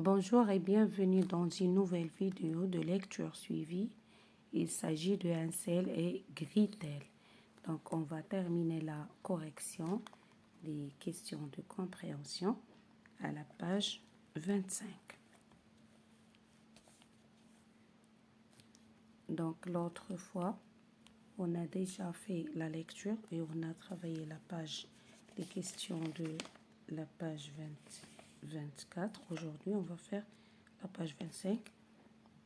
Bonjour et bienvenue dans une nouvelle vidéo de lecture suivie. Il s'agit de Ansel et Gretel. Donc, on va terminer la correction des questions de compréhension à la page 25. Donc, l'autre fois, on a déjà fait la lecture et on a travaillé les questions de la page 24. Aujourd'hui, on va faire la page 25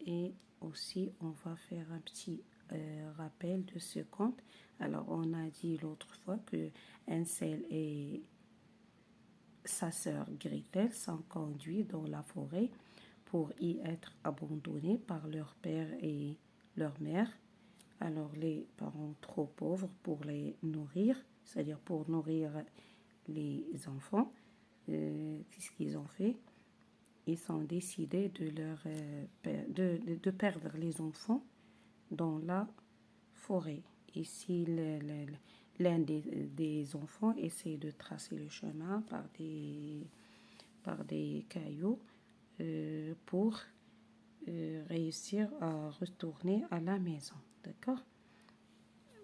et aussi on va faire un petit rappel de ce conte. Alors, on a dit l'autre fois que Ansel et sa sœur Gretel sont conduits dans la forêt pour y être abandonnés par leur père et leur mère. Alors, les parents trop pauvres pour les nourrir, c'est-à-dire pour nourrir les enfants, qu'est-ce qu'ils ont fait? Ils ont décidé de perdre les enfants dans la forêt. Ici, l'un des enfants essaie de tracer le chemin par des cailloux pour réussir à retourner à la maison. D'accord?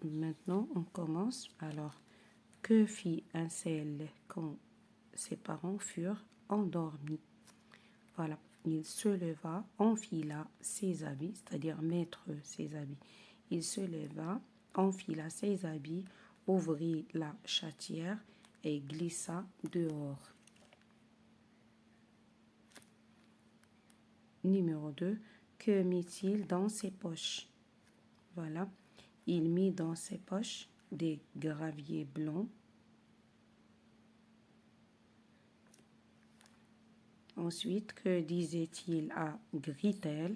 Maintenant, on commence. Alors, que fit Ansel quand ses parents furent endormis? Voilà, il se leva, enfila ses habits, c'est-à-dire mettre ses habits. Il se leva, enfila ses habits, ouvrit la chatière et glissa dehors. Numéro 2. Que mit-il dans ses poches? Voilà, il mit dans ses poches des graviers blancs. Ensuite, que disait-il à Gretel?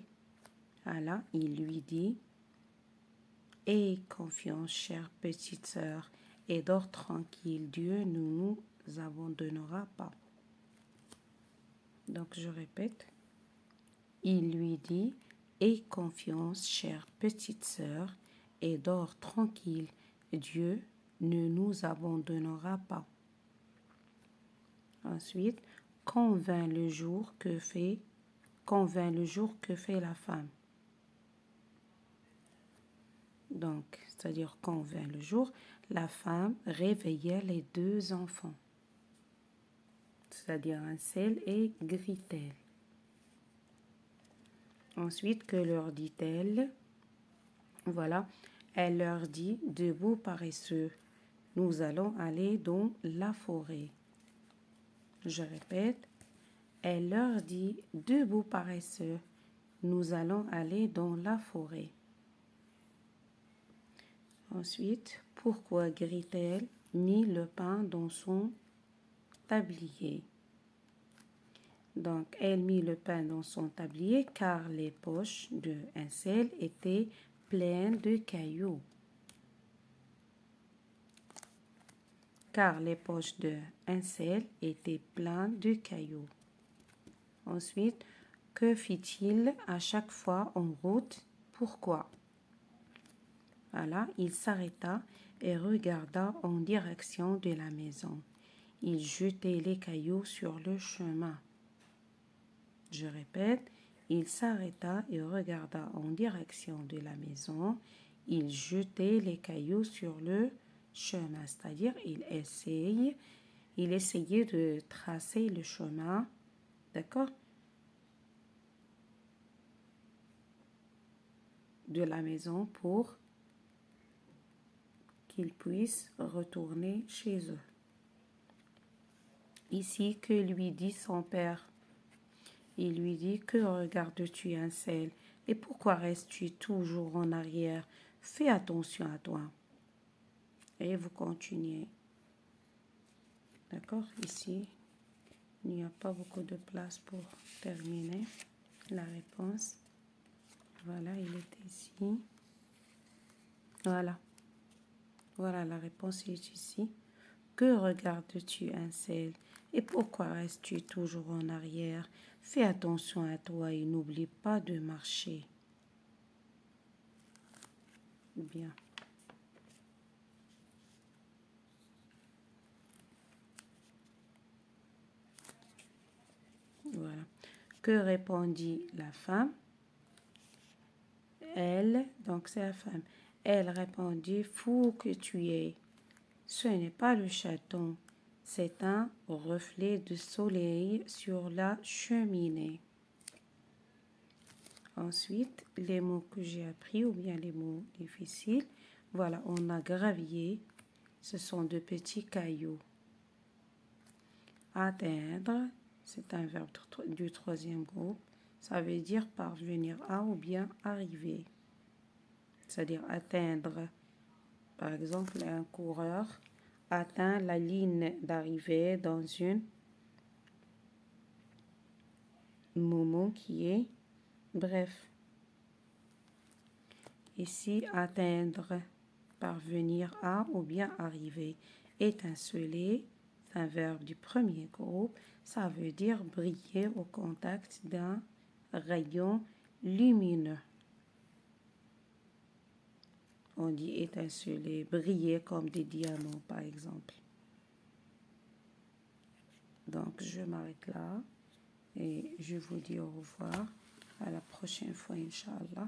Voilà, il lui dit: aie confiance, chère petite sœur, et dors tranquille, Dieu ne nous abandonnera pas. Donc, je répète, il lui dit: aie confiance, chère petite sœur, et dors tranquille, Dieu ne nous abandonnera pas. Ensuite, quand vint le jour, que fait la femme? Donc, c'est-à-dire quand vint le jour, la femme réveillait les deux enfants, c'est-à-dire Ansel et Gretel. Ensuite, que leur dit-elle? Voilà, elle leur dit: debout paresseux, nous allons aller dans la forêt. Je répète, elle leur dit: debout paresseux, nous allons aller dans la forêt. Ensuite, pourquoi Gretel mit le pain dans son tablier? Donc, elle mit le pain dans son tablier car les poches de Ansel étaient pleines de cailloux. Car les poches de Ansel étaient pleines de cailloux. Ensuite, que fit-il à chaque fois en route? Pourquoi? Voilà, il s'arrêta et regarda en direction de la maison. Il jetait les cailloux sur le chemin. Je répète, il s'arrêta et regarda en direction de la maison. Il jetait les cailloux sur le chemin, c'est-à-dire il essayait de tracer le chemin, d'accord, de la maison pour qu'ils puissent retourner chez eux. Ici, que lui dit son père? Il lui dit: que regardes-tu, Ansel, et pourquoi restes-tu toujours en arrière? Fais attention à toi. Et vous continuez. D'accord? Ici, il n'y a pas beaucoup de place pour terminer la réponse. Voilà, il est ici. Voilà. Voilà, la réponse est ici. Que regardes-tu, Ansel, et pourquoi restes-tu toujours en arrière? Fais attention à toi et n'oublie pas de marcher. Bien. Voilà. Que répondit la femme? Elle, donc c'est la femme. Elle répondit, fou que tu es. Ce n'est pas le chaton, c'est un reflet de soleil sur la cheminée. Ensuite, les mots que j'ai appris ou bien les mots difficiles. Voilà, on a gravier. Ce sont de petits cailloux. Atteindre, c'est un verbe du troisième groupe. Ça veut dire parvenir à ou bien arriver. C'est-à-dire atteindre. Par exemple, un coureur atteint la ligne d'arrivée dans un moment qui est bref. Ici, atteindre, parvenir à ou bien arriver. Étinceler, c'est un verbe du premier groupe. Ça veut dire briller au contact d'un rayon lumineux. On dit étinceler, briller comme des diamants, par exemple. Donc, je m'arrête là et je vous dis au revoir. À la prochaine fois, Inch'Allah.